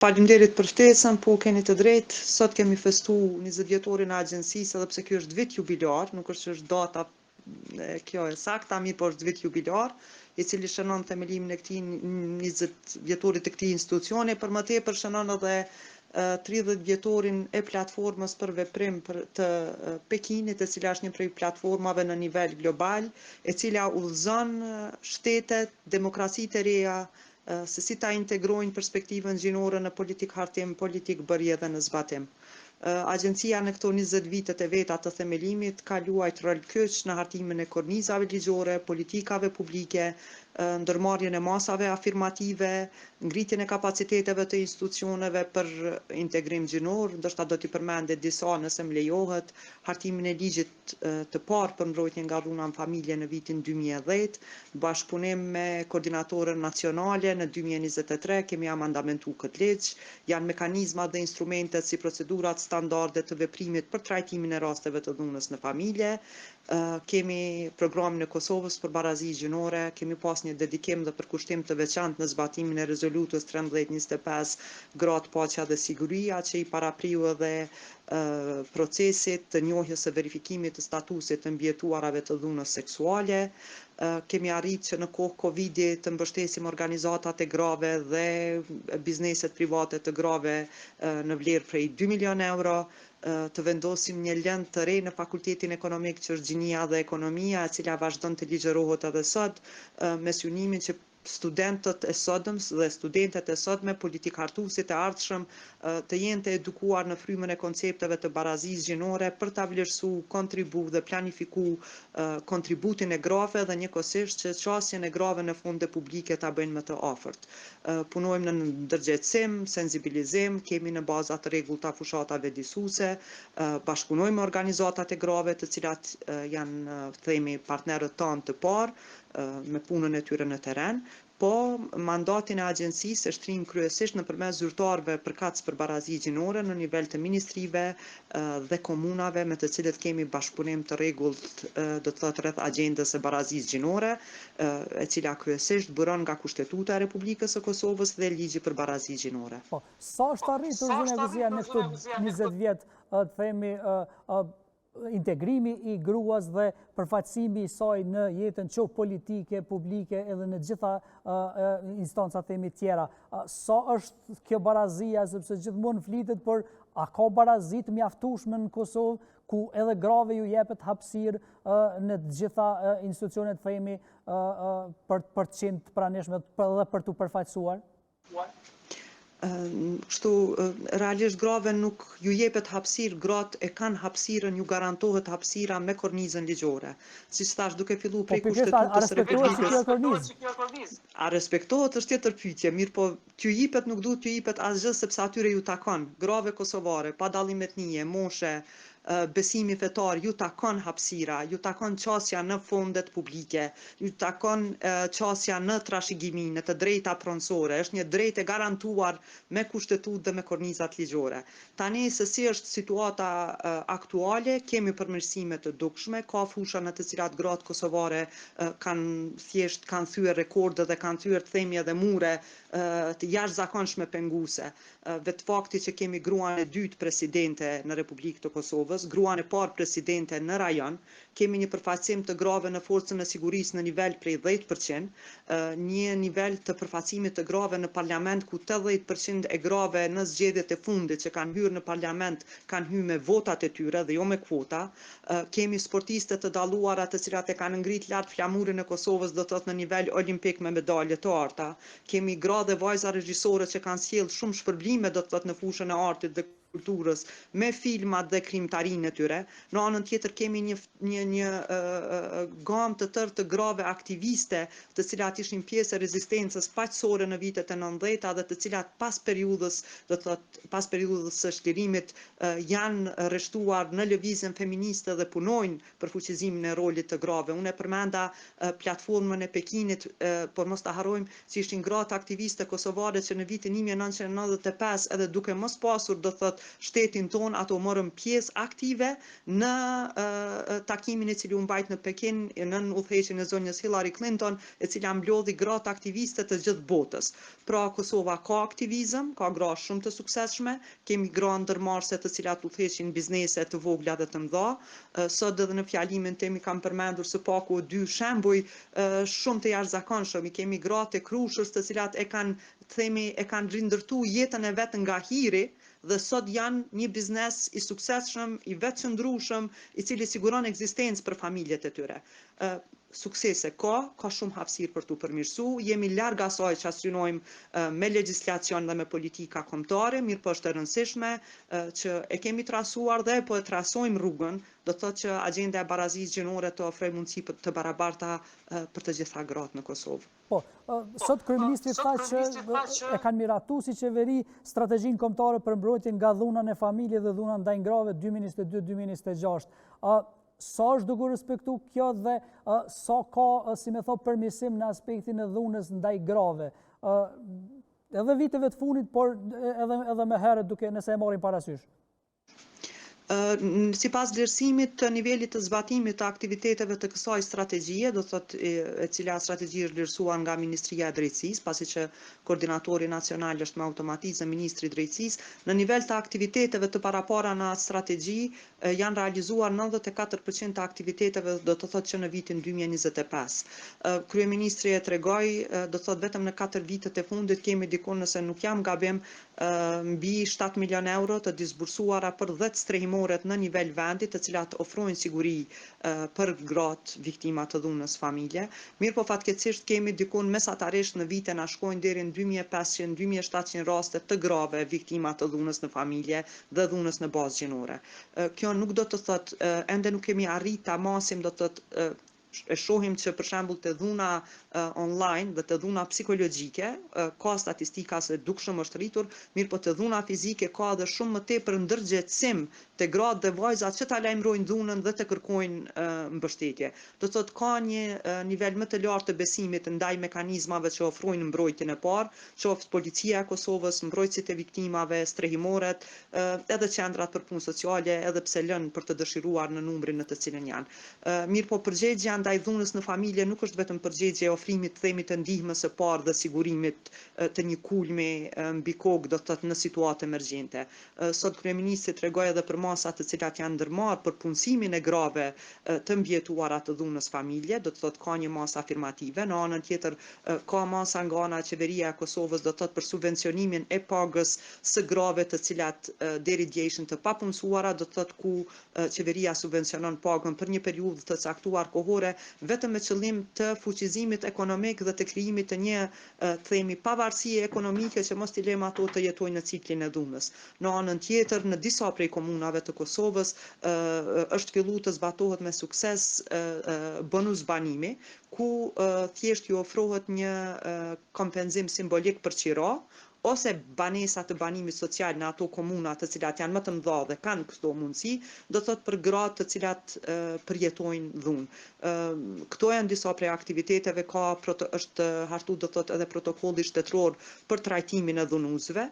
Faleminderit për ftesën, po keni të drejtë. Sot kemi festu 20 vjetorin e agjencisë, edhe pse kjo është vit jubilar, nuk është që është data kjo e sakta, mirë po është vit jubilar, i cili shënon themelimin e këtij 20 vjetorit të këtij institucioni, për më tepër shënon edhe 30 vjetorin e platformës për veprim të Pekinit, e cila është një prej platformave në nivel global, e cila udhëzon shtetet, demokracitë e reja, se si ta integrojnë perspektivën gjinore në politik hartim, politik bërje dhe në zbatim. Agjencia në këto 20 vitet e veta të themelimit ka luajt rol kyç në hartimin e kornizave ligjore, politikave publike, ndërmarrjen e masave afirmative, ngritjen e kapaciteteve të institucioneve për integrim gjinor, ndoshta do t'i përmendet disa nëse më lejohet, hartimin e ligjit të parë për mbrojtjen nga dhuna në familje në vitin 2010, bashkëpunim me koordinatorën nacionale në 2023 kemi amandamentu këtë ligj, janë mekanizmat dhe instrumentet si procedurat standarde të veprimit për trajtimin e rasteve të dhunës në familje, kemi programin e Kosovës për barazi gjinore, kemi pas një dedikim dhe përkushtim të veçantë në zbatimin e rezolutës 1325 gratë paqja dhe siguria, që i parapriu edhe procesit të njohjes së verifikimit të statusit të mbjetuarave të dhunës seksuale. Kemi arritë që në kohë Covidit të mbështesim organizatat e grave dhe bizneset private të grave në vlerë prej 2 milion euro, të vendosim një lëndë të re në Fakultetin Ekonomik që është Gjinia dhe Ekonomia, e cila vazhdon të ligjërohet edhe sot, me synimin që studentët e sotëm dhe studentet e sotme, politikhartuesit e ardhshëm, të jenë të edukuar në frymën e koncepteve të barazisë gjinore për ta vlerësuar, kontribu dhe planifiku kontributin e grave dhe njëkohësisht që qasjen e grave në fonde publike ta bëjnë më të afërt. Punojmë në ndërgjegjësim, sensibilizim, kemi në baza të rregullta fushatave disuese, bashkëpunojmë me organizatat e grave të cilat janë themi partnerët tanë të parë me punën e tyre në teren, po mandatin e agjencisë e shtrim kryesisht nëpërmes zyrtarëve përkatës për barazi gjinore në nivel të ministrive dhe komunave me të cilët kemi bashkëpunim të rregullt, do të thotë rreth agjendës së barazisë gjinore, e cila kryesisht buron nga Kushtetuta e Republikës së Kosovës dhe ligji për barazi gjinore. Po, sa është arritur zinevizia në këto 20 vjet, të themi, integrimi i gruas dhe përfaqësimi i saj në jetën qoftë politike, publike edhe në gjitha instanca themi tjera. Sa është kjo barazia, sepse gjithmonë flitet, por a ka barazi të mjaftueshme në Kosovë ku edhe grave ju jepet hapësirë në të gjitha institucionet themi për të qenë të pranishme dhe për të përfaqësuar? Kështu, realisht grave nuk ju jepet hapësirë, gratë e kanë hapësirën, ju garantohet hapësira me kornizën ligjore. Siç thash, duke filluar prej Kushtetutës së Republikës. A respektohet është tjetër pyetje, mirë po t'ju jepet nuk duhet t'ju jepet asgjë sepse atyre ju takon. Grave kosovare, pa dallim etnie, moshe, besimi fetar, ju takon hapësira, ju takon qasja në fondet publike, ju takon qasja në trashëgimi, në të drejta pronësore, është një drejtë e garantuar me kushtetutë dhe me kornizat ligjore. Tani se si është situata aktuale, kemi përmirësime të dukshme, ka fusha në të cilat gratë kosovare kanë thyer rekorde dhe kanë thyer themi edhe mure të jashtëzakonshme penguese. Vetë fakti që kemi gruan e dytë presidente në Republikën të Kosovës, gruan e parë presidente në rajon, kemi një përfaqësim të grave në forcën e sigurisë në nivel prej 10%, një nivel të përfaqësimit të grave në parlament ku 80% e grave në zgjedhjet e fundit që kanë hyrë në parlament kanë hyrë me votat e tyre dhe jo me kvota, kemi sportiste të dalluara të cilat e kanë ngrit lart flamurin e Kosovës do të thotë në nivel olimpik me medalje të arta, kemi gra dhe vajza regjisore që kanë sjellë shumë shpërblime do të thotë në fushën e artit dhe kulturës me filmat dhe krimtarinë e tyre. Në anën tjetër kemi një gamë të tërë të grave aktiviste të cilat ishin pjesë e rezistencës paqësore në vitet e 90-ta dhe të cilat pas periudhës së shlirimit janë rreshtuar në lëvizjen feministe dhe punojnë për fuqizimin e rolit të grave. Unë e përmenda platformën e Pekinit, por mos ta harrojmë që ishin gratë aktiviste kosovare që në vitin 1995 edhe duke mos pasur do thotë shtetin ton, ato morën pjesë aktive në takimin e cili u mbajt në Pekin në udhëheqjen e zonjës Hillary Clinton, e cila mblodhi gratë aktiviste të gjithë botës. Pra Kosova ka aktivizëm, ka gra shumë të suksesshme, kemi gra ndërmarrëse të cilat udhëheqin biznese të vogla dhe të mëdha. Sot edhe në fjalimin tim i kam përmendur së paku 2 shembuj shumë të jashtëzakonshëm. I kemi gra të Krushës të cilat e kanë rindërtu jetën e vetë nga hiri dhe sot janë një biznes i suksesshëm, i vetëqëndrueshëm, i cili siguron ekzistencë për familjet e tyre. Suksese ka shumë hapësirë për t'u përmirësu, jemi larg asaj që asynojmë me legjislacion dhe me politika kombëtare, mirë po është e rëndësishme që e kemi trasuar dhe po e trasojmë rrugën, do të thotë që agjenda e barazisë gjinore të ofrojë mundësi të barabarta për të gjitha gratë në Kosovë. Po, sot kryeministri tha që e kanë miratu si qeveri strategjinë kombëtare për mbrojtjen nga dhuna në familje dhe dhuna ndaj ngrave 2022-2026. Sa është duke respektu kjo dhe sa ka, si me thot, përmirësim në aspektin e dhunës ndaj grave. Edhe viteve të fundit, por edhe me herët duke nëse e marrin parasysh. Sipas vlerësimit të nivelit të zbatimit të aktiviteteve të kësaj strategjie, do thotë e cila strategji është vlerësuar nga Ministria e Drejtësisë, pasi që koordinatori nacional është me automatizëm ministri i Drejtësisë, në nivel të aktiviteteve të parapara në atë strategji janë realizuar 94% të aktiviteteve, do të thotë që në vitin 2025. Kryeministri e tregoi, do thotë vetëm në 4 vitet e fundit kemi dikon, nëse nuk jam gabim, mbi 7 milion euro të disbursuara për 10 strehimoret në nivel vendi, të cilat ofrojnë siguri për gratë viktima të dhunës familje. Mirë po fatkeqësisht kemi dikun mesatarisht në vite na shkojnë deri në 2500-2700 raste të grave viktima të dhunës në familje dhe dhunës në bazë gjinore. Kjo nuk do të thotë ende nuk kemi arrit ta masim, do të thotë e shohim që për shembull të dhuna online dhe të dhuna psikologjike ka statistika se dukshëm është rritur, mirë po të dhuna fizike ka edhe shumë më tepër ndërgjegjësim të gratë dhe vajzat që ta lajmërojnë dhunën dhe të kërkojnë mbështetje. Do të thotë ka një nivel më të lartë të besimit ndaj mekanizmave që ofrojnë mbrojtjen e parë, qoftë policia e Kosovës, mbrojtësit e viktimave, strehimoret, edhe qendrat për punë sociale, edhe pse lënë për të dëshiruar në numrin në të cilën janë. Mirë po përgjegjja ndaj dhunës në familje nuk është vetëm përgjigje e ofrimit themi të ndihmës së parë dhe sigurimit të një kulmi mbi kokë, do të thotë në situatë emergjente. Sot kryeministri tregoi edhe për masa të cilat janë ndërmarrë për punësimin e grave të mbjetuara të dhunës familje, do të thotë ka një masë afirmative, në anën tjetër ka masa nga ana e qeveria e Kosovës, do të thotë për subvencionimin e pagës së grave të cilat deri dje ishin të papunësuara, do të thotë ku qeveria subvencionon pagën për një periudhë të caktuar kohore, vetëm me qëllim të fuqizimit ekonomik dhe të krijimit të një themi pavarësie ekonomike që mos t'i lëmë ato të jetojnë në ciklin e dhunës. Në anën tjetër, në disa prej komunave të Kosovës është filluar të zbatohet me sukses bonus banimi, ku thjesht ju ofrohet një kompenzim simbolik për qira, ose banesa të banimit social në ato komuna të cilat janë më të mëdha dhe kanë këto mundësi, do thotë për gratë të cilat përjetojnë dhunë. Këto janë disa prej aktiviteteve, është hartu do thotë edhe protokolli shtetëror për trajtimin e dhunuesve,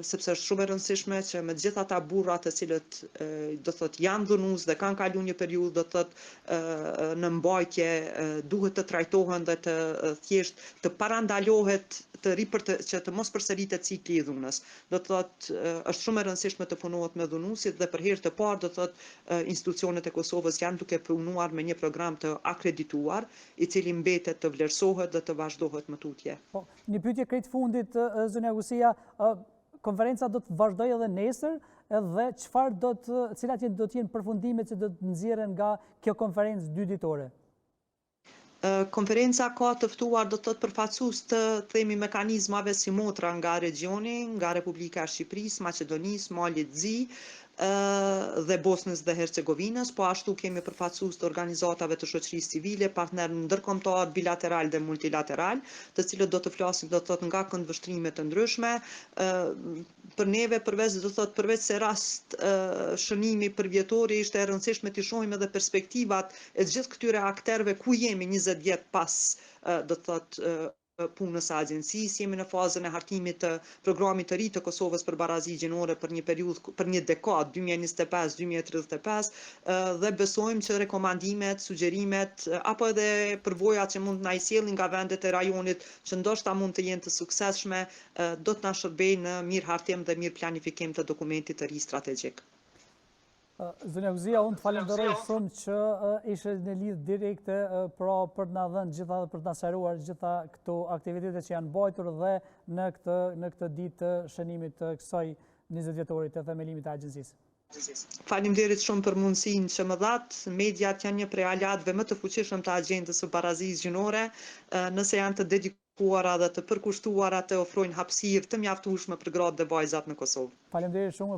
sepse është shumë e rëndësishme që me gjitha ata burra të cilët do thotë janë dhunues dhe kanë kaluar një periudhë do thotë në mbajtje, duhet të trajtohen dhe të thjesht të parandalohet që të mos përsëritet cikli i dhunës. Do të thotë është shumë e rëndësishme të punohet me dhunuesit dhe për herë të parë do thotë institucionet e Kosovës janë duke punuar me një program të akredituar, i cili mbetet të vlerësohet dhe të vazhdohet më tutje. Po, një pyetje krejt fundit, zonja Gusia, konferenca do të vazhdojë edhe nesër dhe cilat do të jenë përfundimet që do të nxjerren nga kjo konferencë 2 ditore? Konferenca ka të ftuar do të thotë përfaqësues të themi mekanizmave si motra nga regioni, nga Republika e Shqipërisë, Maqedonisë, Malit Zi dhe Bosnës dhe Hercegovinës, po ashtu kemi përfaqësues të organizatave të shoqërisë civile, partnerë ndërkombëtar, bilateral dhe multilateral, të cilët do të flasin do të thotë nga këndvështrime të ndryshme. Për neve përveç se rast shënimi përvjetori ishte e rëndësishme të shohim edhe perspektivat e gjithë këtyre akterëve ku jemi 20 vjet pas do të thotë punës së agjencisë, jemi në fazën e hartimit të programit të ri të Kosovës për barazi gjinore për një periudhë, për një dekadë 2025-2035 dhe besojmë që rekomandimet, sugjerimet apo edhe përvojat që mund të na i sjellin nga vendet e rajonit që ndoshta mund të jenë të suksesshme do të na shërbejnë në mirë hartim dhe mirë planifikim të dokumentit të ri strategjik. Zonja Guzia, unë të falenderoj shumë që ishe në lidhje direkte për të na dhënë gjitha dhe për të na sqaruar gjitha këto aktivitete që janë bajtur dhe në këtë ditë të shënimit të kësaj 20 vjetorit të themelimit të agjencisë. Faleminderit shumë për mundësinë që më dhat. Mediat janë një prej aleatëve më të fuqishëm të agjendës së barazisë gjinore, nëse janë të dedikuara dhe të përkushtuara të ofrojnë hapësirë të mjaftueshme për gratë dhe vajzat në Kosovë. Faleminderit shumë.